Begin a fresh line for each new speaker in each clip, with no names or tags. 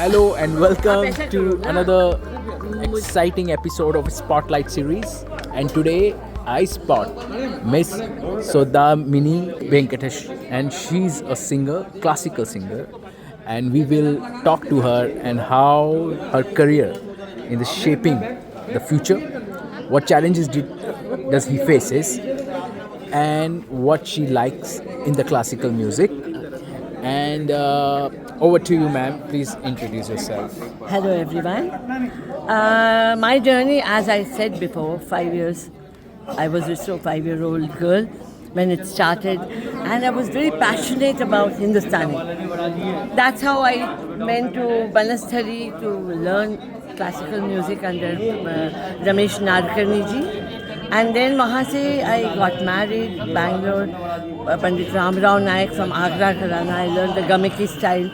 Hello and welcome to another exciting episode of Spotlight series. And today I spot Miss Sodamini Venkatesh, and she's a singer, classical singer, and we will talk to her and how her career in the shaping the future, what challenges does he faces, and what she likes in the classical music. And over to you, ma'am. Please introduce yourself.
Hello, everyone. My journey, as I said before, 5 years. I was just a 5-year-old girl when it started, and I was very passionate about Hindustani. That's how I went to Banastari to learn classical music under Ramesh Nadkarni ji. And then वहाँ से I got married, Bangalore, Pandit Ramrao Naik from Agra Gharana. I learned the Gamaki style.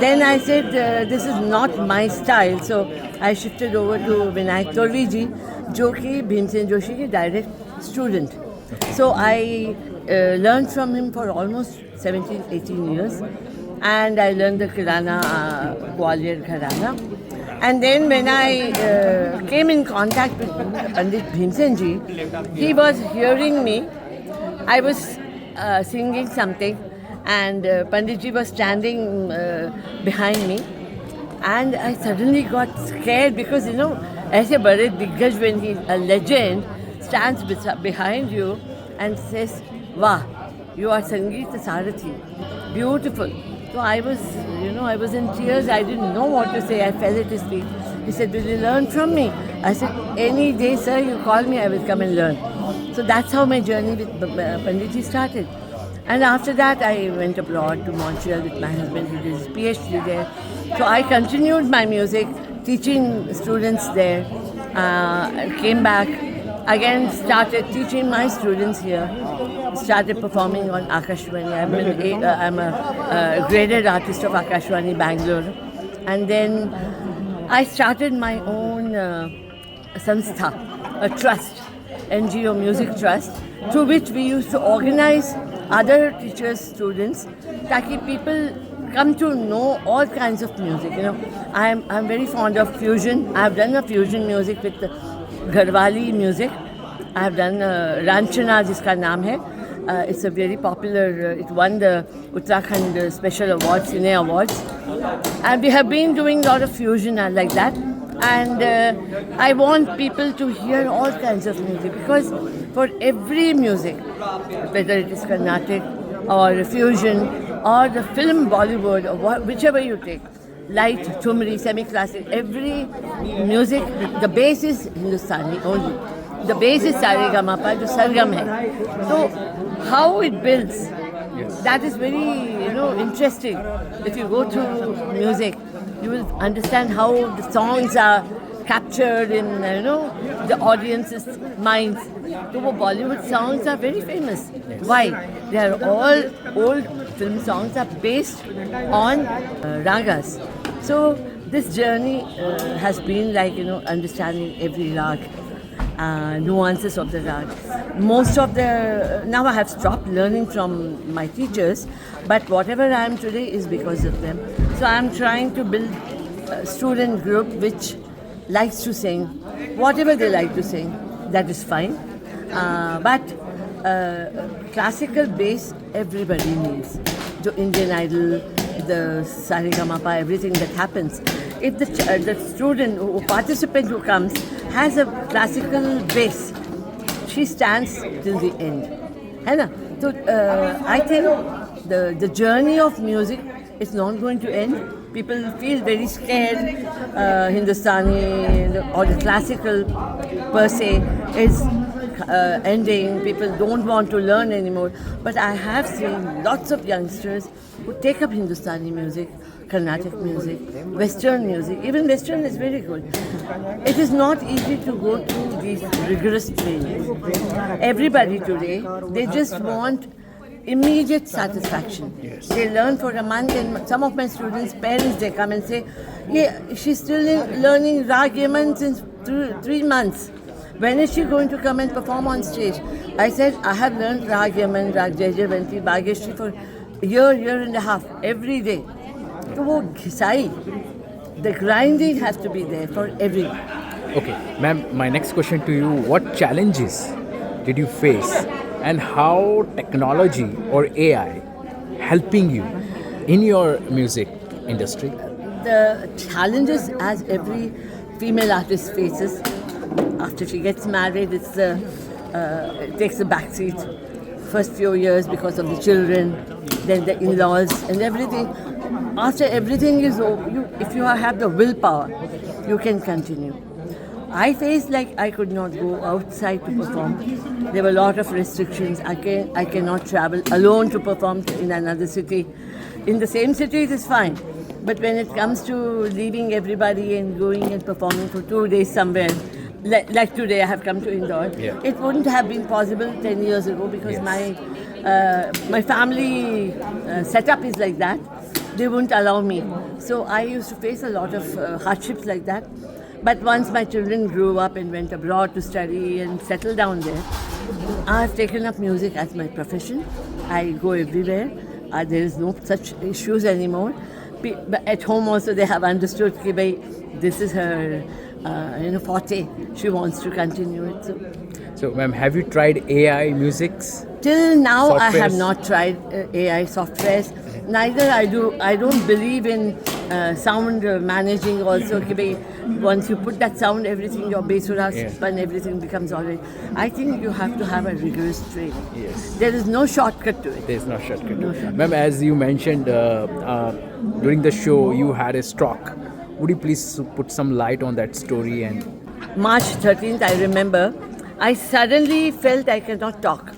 Then I said, this is not my style. So I shifted over to Vinayak Torvi ji, जो कि भीमसेन जोशी के direct student. So I learned from him for almost 17, 18 years. And I learned the Kirana, Gwalior Gharana. And then when I came in contact with Pandit Bhimsen ji, he was hearing me. I was singing something, and Pandit ji was standing behind me. And I suddenly got scared because, ऐसे बड़े दिग्गज, when he, a legend, stands behind you and says, "Wow, you are Sangeet Sarathi, beautiful." So I was, I was in tears. I didn't know what to say. I fell at his feet. He said, "Will you learn from me?" I said, "Any day, sir, you call me, I will come and learn." So that's how my journey with Panditji started. And after that, I went abroad to Montreal with my husband. He did his PhD there. So I continued my music, teaching students there. Came back, again started teaching my students here. Started performing on Akashvani. I'm a graded artist of Akashvani, Bangalore. And then I started my own sanstha, a trust, NGO Music Trust, through which we used to organize other teachers, students, ताकि people come to know all kinds of music. I'm very fond of fusion. I've done a fusion music with Garhwali music. I've done Ranchana, जिसका नाम है. It's a very popular, it won the Uttarakhand Special Awards, Cine Awards. And we have been doing a lot of fusion like that. And I want people to hear all kinds of music, because for every music, whether it is Carnatic or fusion or the film Bollywood or whichever you take, light, thumri, semi-classic, every music, the base is Hindustani only. The base is Saregama, the Sargam hai. So how it builds, that is very, interesting. If you go through music, you will understand how the songs are captured in, the audience's minds. So Bollywood songs are very famous. Why? They are all old film songs are based on ragas. So this journey has been like, understanding every rag. Nuances of the rag. Most of now I have stopped learning from my teachers, but whatever I am today is because of them. So I am trying to build a student group which likes to sing, whatever they like to sing, that is fine. But classical bass everybody needs. The Indian Idol, the Saregama, everything that happens. If the student or participant who comes has a classical base, she stands till the end. So I think the journey of music is not going to end. People feel very scared. Hindustani or the classical per se is ending. People don't want to learn anymore. But I have seen lots of youngsters who take up Hindustani music, Carnatic music, Western music. Even Western is very good. It is not easy to go through these rigorous trainings. Everybody today, they just want immediate satisfaction. Yes. They learn for a month, and some of my students' parents, they come and say, "Yeah, she's still learning Rag Yaman since 3 months. When is she going to come and perform on stage?" I said, "I have learned Rag Yaman, Rag Jaijavanti, Bhageshri for a year and a half, every day." तो वो घिसाई the grinding has to be there for everyone.
Okay, ma'am, my next question to you, what challenges did you face and how technology or AI helping you in your music industry?
The challenges as every female artist faces after she gets married, it takes a backseat. First few years because of the children, then the in-laws and everything. After everything is over, if you have the willpower, you can continue. I faced like I could not go outside to perform. There were a lot of restrictions. I cannot travel alone to perform in another city. In the same city, it is fine. But when it comes to leaving everybody and going and performing for 2 days somewhere, like today I have come to Indore, it wouldn't have been possible 10 years ago because my family setup is like that. They wouldn't allow me. So I used to face a lot of hardships like that. But once my children grew up and went abroad to study and settle down there, I've taken up music as my profession. I go everywhere. There is no such issues anymore. But at home also they have understood that this is her forte. She wants to continue it.
So, ma'am, have you tried AI musics?
Till now, I have
Softwares?
not tried AI softwares. Neither I don't believe in sound managing also. Once you put that sound, everything, your bass will and everything becomes alright. I think you have to have a rigorous training.
Yes.
There is no shortcut to it.
There's no shortcut.
No shortcut.
Ma'am, as you mentioned during the show, you had a stroke. Would you please put some light on that story? And
March 13th, I remember, I suddenly felt I cannot talk.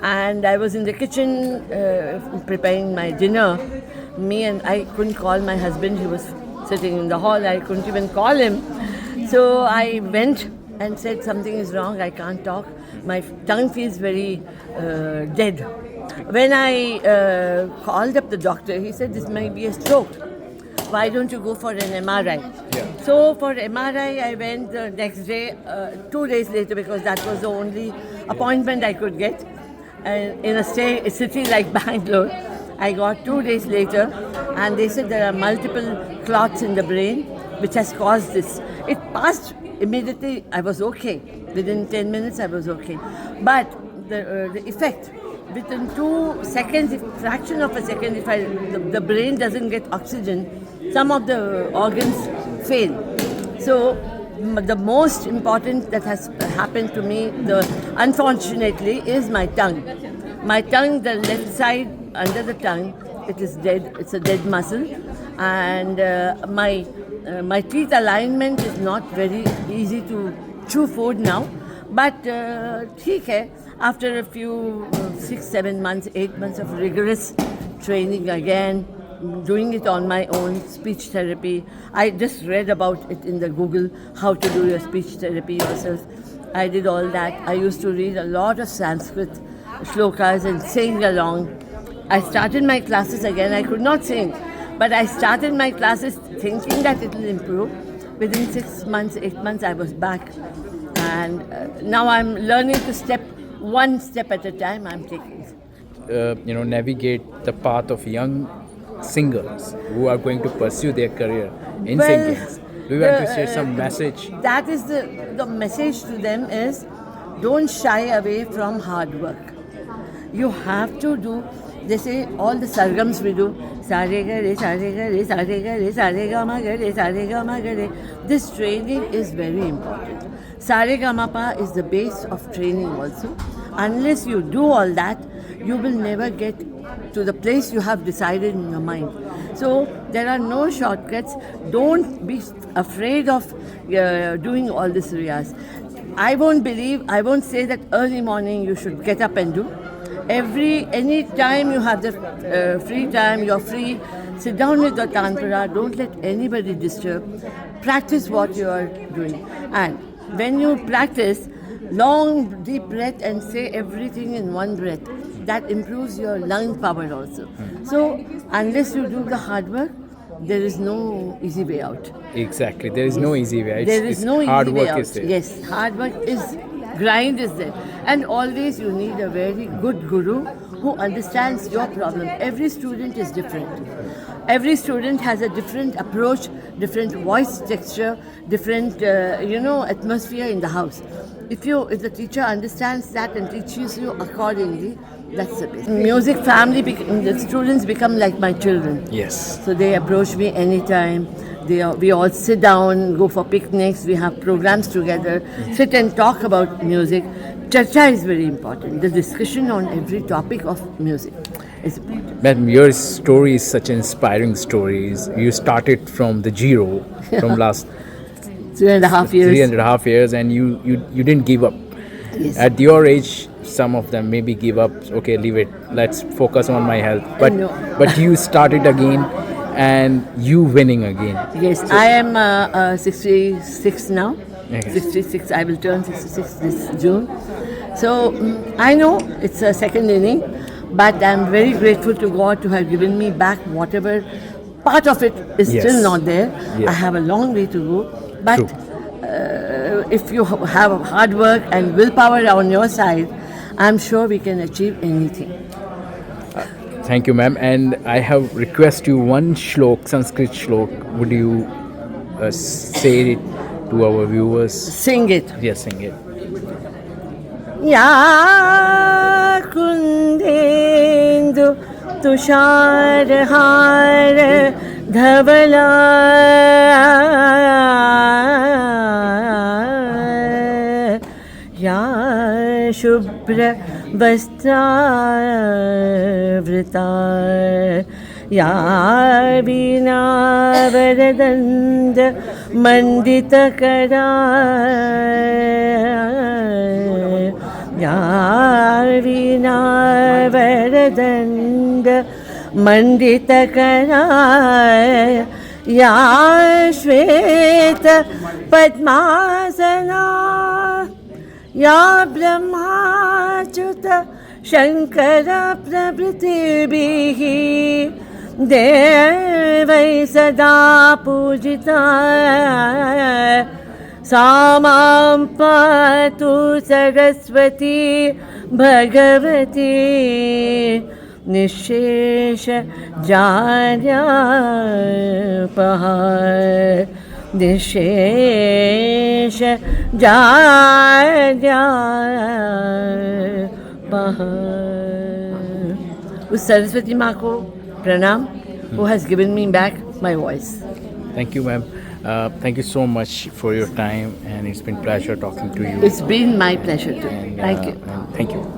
And I was in the kitchen preparing my dinner. I couldn't call my husband. He was sitting in the hall. I couldn't even call him. So I went and said something is wrong. I can't talk. My tongue feels very dead. When I called up the doctor, he said this may be a stroke. Why don't you go for an MRI? So for MRI, I went the next day, 2 days later, because that was the only appointment I could get. And in a city like Bangalore, I got 2 days later, and they said there are multiple clots in the brain, which has caused this. It passed immediately. I was okay. Within 10 minutes, I was okay. But the effect, within 2 seconds, fraction of a second, if the brain doesn't get oxygen, some of the organs fail. So the most important that has happened to me, unfortunately, is my tongue. My tongue, the left side under the tongue, it is dead. It's a dead muscle, and my teeth alignment is not very easy to chew food now. But theek hai. After a few 6, 7 months, 8 months of rigorous training again, doing it on my own, speech therapy. I just read about it in the Google, how to do your speech therapy yourself. I did all that. I used to read a lot of Sanskrit shlokas and sing along. I started my classes again. I could not sing, but I started my classes thinking that it will improve. Within 6 months, 8 months, I was back. And now I'm learning to one step at a time I'm taking.
Navigate the path of young singers who are going to pursue their career in
Well,
singing. Do you want to share some message?
That is the message to them is don't shy away from hard work. You have to do, they say all the sargams we do, sa re ga re, sa re ga re, sa re ga re, sa re ga ma ga re, sa re ga ma ga re. This training is very important. Sa re ga ma pa is the base of training also. Unless you do all that, you will never get to the place you have decided in your mind. So there are no shortcuts. Don't be afraid of doing all this riyas. I won't say that early morning you should get up and do. Any time you have the free time, you're free, sit down with the tanpura, don't let anybody disturb. Practice what you are doing. And when you practice, long deep breath and say everything in one breath. That improves your lung power also. So unless you do the hard work, there is no easy way out.
Exactly. There is no easy way.
There is no
hard
easy
work
way out.
is there.
Yes, hard work is, grind is there. And always you need a very good guru who understands your problem. Every student is different. Every student has a different approach different voice texture, different atmosphere in the house. If the teacher understands that and teaches you accordingly, that's the best. Music family, the students become like my children.
Yes.
So they approach me anytime. We all sit down, go for picnics, we have programs together, sit and talk about music. Charcha is very important. The discussion on every topic of music is important.
Madam, your story is such inspiring stories. You started from the zero, from last
3.5 years.
3.5 years, and you didn't give up.
Yes.
At your age, some of them maybe give up. Okay, leave it. Let's focus on my health. But
No.
but you started again, and you winning again.
Yes, I am 66 now.
Okay.
66, I will turn 66 this June. So I know it's a second inning, but I'm very grateful to God to have given me back whatever part of it is
Yes.
still not there.
Yes.
I have a long way to go, but
True.
if you have hard work and willpower on your side, I'm sure we can achieve anything.
Thank you, ma'am. And I have request you one shlok, Sanskrit shlok. Would you say it to our viewers?
Sing it.
Yes, sing it.
या कुन्देन्दु तुषारहार धवला या शुभ्र वस्त्रावृता या वीणा वरदण्ड मण्डितकरा या वीणा वरदण्ड मण्डितकरा या श्वेत पद्मासना या ब्रह्माच्युत शङ्कर प्रभृतिभिः देवै सदा पूजिता सा मां पातु सरस्वती भगवती निःशेष जाड्यापः निःशेष जाड्यापः। उस सरस्वती माँ को प्रणाम, who has given me back my voice.
Thank you, ma'am. Thank you so much for your time, and it's been pleasure talking to you.
It's been my pleasure too.
And,
Thank you.
and thank you.